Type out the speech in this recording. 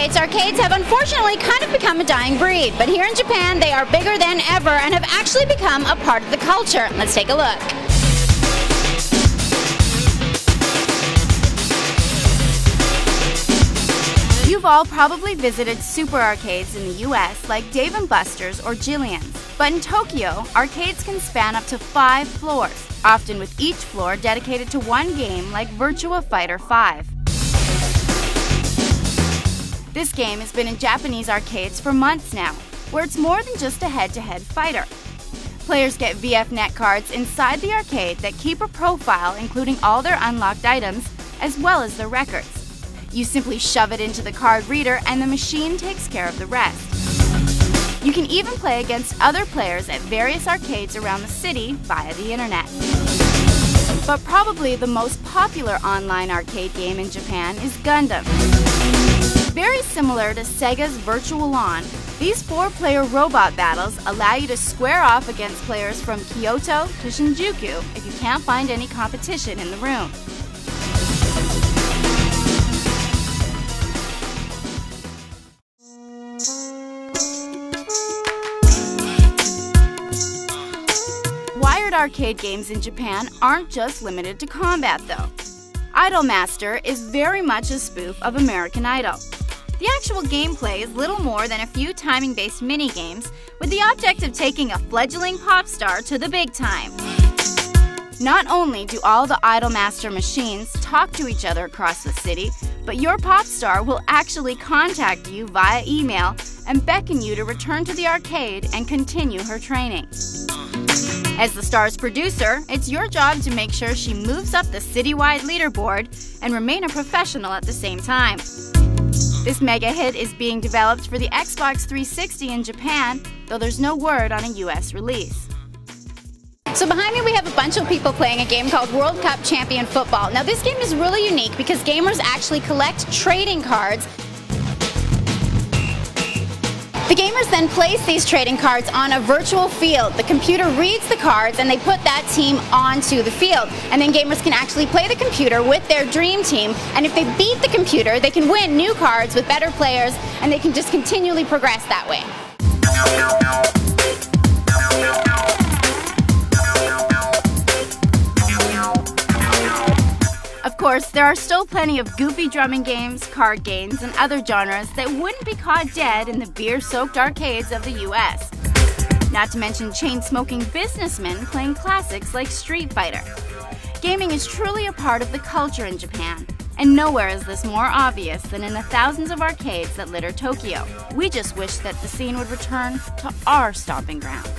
States, arcades have unfortunately kind of become a dying breed, but here in Japan they are bigger than ever and have actually become a part of the culture. Let's take a look. You've all probably visited super arcades in the US like Dave & Buster's or Jillian's. But in Tokyo, arcades can span up to 5 floors, often with each floor dedicated to one game like Virtua Fighter 5. This game has been in Japanese arcades for months now, where it's more than just a head-to-head fighter. Players get VFNet cards inside the arcade that keep a profile including all their unlocked items, as well as their records. You simply shove it into the card reader and the machine takes care of the rest. You can even play against other players at various arcades around the city via the internet. But probably the most popular online arcade game in Japan is Gundam. Very similar to Sega's Virtual On, these 4-player robot battles allow you to square off against players from Kyoto to Shinjuku if you can't find any competition in the room. Wired arcade games in Japan aren't just limited to combat though. Idolmaster is very much a spoof of American Idol. The actual gameplay is little more than a few timing-based mini-games with the object of taking a fledgling pop star to the big time. Not only do all the Idolmaster machines talk to each other across the city, but your pop star will actually contact you via email and beckon you to return to the arcade and continue her training. As the star's producer, it's your job to make sure she moves up the citywide leaderboard and remain a professional at the same time. This mega hit is being developed for the Xbox 360 in Japan, though there's no word on a US release. So behind me we have a bunch of people playing a game called World Cup Champion Football. Now this game is really unique because gamers actually collect trading cards. The gamers then place these trading cards on a virtual field. The computer reads the cards and they put that team onto the field. And then gamers can actually play the computer with their dream team. And if they beat the computer, they can win new cards with better players and they can just continually progress that way. Of course, there are still plenty of goofy drumming games, card games, and other genres that wouldn't be caught dead in the beer-soaked arcades of the US. Not to mention chain-smoking businessmen playing classics like Street Fighter. Gaming is truly a part of the culture in Japan, and nowhere is this more obvious than in the thousands of arcades that litter Tokyo. We just wish that the scene would return to our stomping grounds.